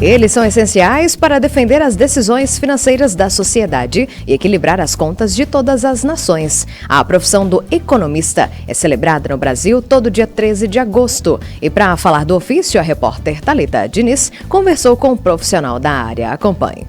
Eles são essenciais para defender as decisões financeiras da sociedade e equilibrar as contas de todas as nações. A profissão do economista é celebrada no Brasil todo dia 13 de agosto. E para falar do ofício, a repórter Thalita Diniz conversou com um profissional da área. Acompanhe.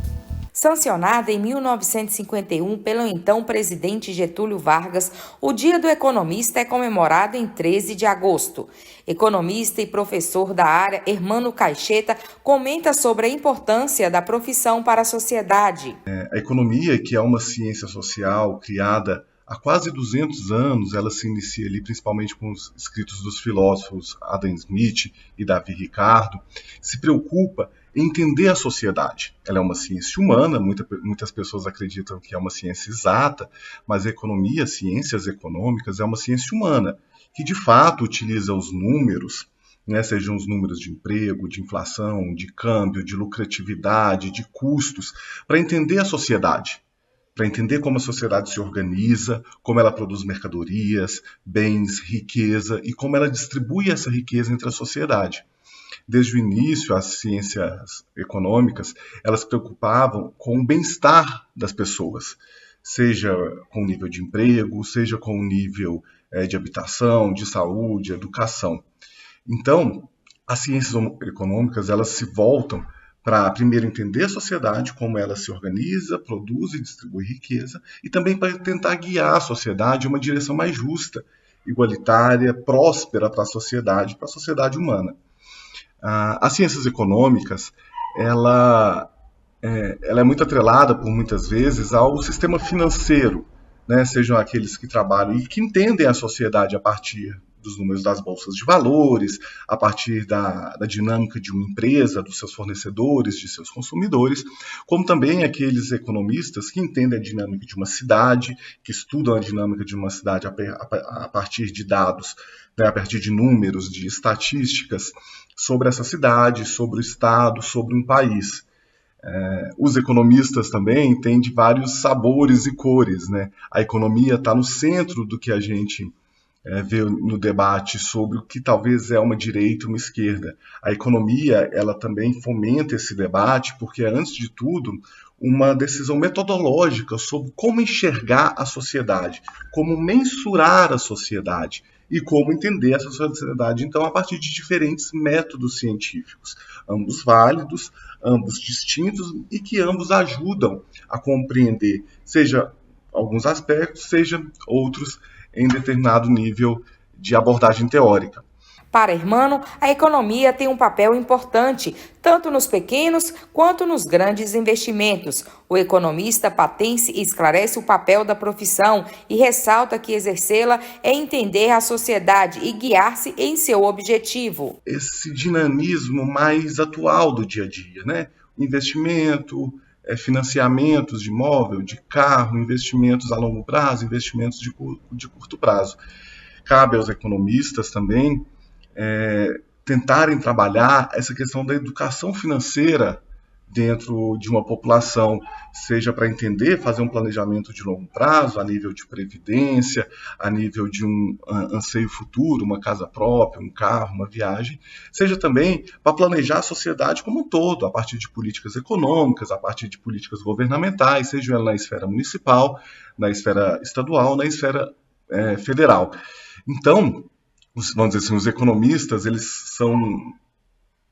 Sancionada em 1951 pelo então presidente Getúlio Vargas, o Dia do Economista é comemorado em 13 de agosto. Economista e professor da área, Hermano Caixeta, comenta sobre a importância da profissão para a sociedade. A economia, que é uma ciência social criada há quase 200 anos, ela se inicia ali principalmente com os escritos dos filósofos Adam Smith e Davi Ricardo, se preocupa em entender a sociedade. Ela é uma ciência humana, muitas pessoas acreditam que é uma ciência exata, mas a economia, ciências econômicas, é uma ciência humana, que de fato utiliza os números, sejam os números de emprego, de inflação, de câmbio, de lucratividade, de custos, para entender a sociedade. Para entender como a sociedade se organiza, como ela produz mercadorias, bens, riqueza e como ela distribui essa riqueza entre a sociedade. Desde o início, as ciências econômicas, elas se preocupavam com o bem-estar das pessoas, seja com o nível de emprego, seja com o nível de habitação, de saúde, educação. Então, as ciências econômicas, elas se voltam para, primeiro, entender a sociedade, como ela se organiza, produz e distribui riqueza, e também para tentar guiar a sociedade em uma direção mais justa, igualitária, próspera para a sociedade humana. As ciências econômicas, ela é muito atrelada, por muitas vezes, ao sistema financeiro, sejam aqueles que trabalham e que entendem a sociedade a partir dos números das bolsas de valores, a partir da dinâmica de uma empresa, dos seus fornecedores, de seus consumidores, como também aqueles economistas que entendem a dinâmica de uma cidade, que estudam a dinâmica de uma cidade a partir de dados, a partir de números, de estatísticas sobre essa cidade, sobre o estado, sobre um país. Os economistas também têm de vários sabores e cores. A economia está no centro do que a gente vê no debate sobre o que talvez é uma direita e uma esquerda. A economia, ela também fomenta esse debate porque é, antes de tudo, uma decisão metodológica sobre como enxergar a sociedade, como mensurar a sociedade e como entender essa sociedade, então, a partir de diferentes métodos científicos, ambos válidos, ambos distintos e que ambos ajudam a compreender, seja alguns aspectos, seja outros em determinado nível de abordagem teórica. Para Hermano, a economia tem um papel importante, tanto nos pequenos quanto nos grandes investimentos. O economista patense esclarece o papel da profissão e ressalta que exercê-la é entender a sociedade e guiar-se em seu objetivo. Esse dinamismo mais atual do dia a dia, investimento, financiamentos de imóvel, de carro, investimentos a longo prazo, investimentos de curto prazo. Cabe aos economistas também tentarem trabalhar essa questão da educação financeira dentro de uma população, seja para entender, fazer um planejamento de longo prazo, a nível de previdência, a nível de um anseio futuro, uma casa própria, um carro, uma viagem, seja também para planejar a sociedade como um todo, a partir de políticas econômicas, a partir de políticas governamentais, seja ela na esfera municipal, na esfera estadual, na esfera federal. Então, vamos dizer assim, os economistas, eles são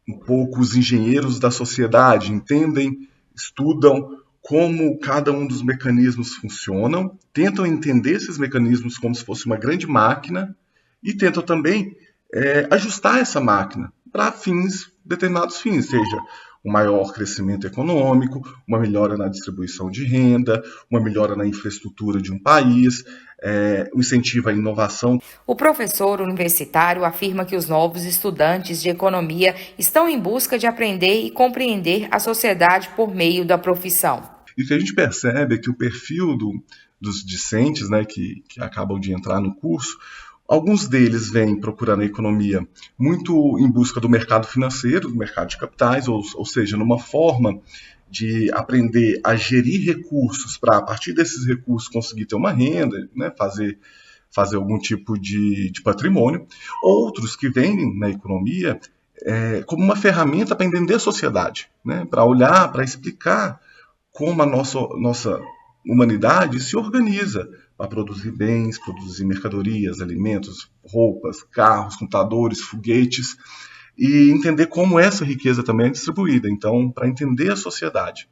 um pouco os engenheiros da sociedade, entendem, estudam como cada um dos mecanismos funcionam, tentam entender esses mecanismos como se fosse uma grande máquina e tentam também ajustar essa máquina para determinados fins, seja um maior crescimento econômico, uma melhora na distribuição de renda, uma melhora na infraestrutura de um país, um incentivo à inovação. O professor universitário afirma que os novos estudantes de economia estão em busca de aprender e compreender a sociedade por meio da profissão. E o que a gente percebe é que o perfil dos discentes, que acabam de entrar no curso, alguns deles vêm procurando a economia muito em busca do mercado financeiro, do mercado de capitais, ou seja, numa forma de aprender a gerir recursos para, a partir desses recursos, conseguir ter uma renda, fazer algum tipo de patrimônio. Outros que vêm na economia como uma ferramenta para entender a sociedade, né? Para olhar, para explicar como a nossa humanidade se organiza para produzir bens, produzir mercadorias, alimentos, roupas, carros, computadores, foguetes, e entender como essa riqueza também é distribuída. Então, para entender a sociedade,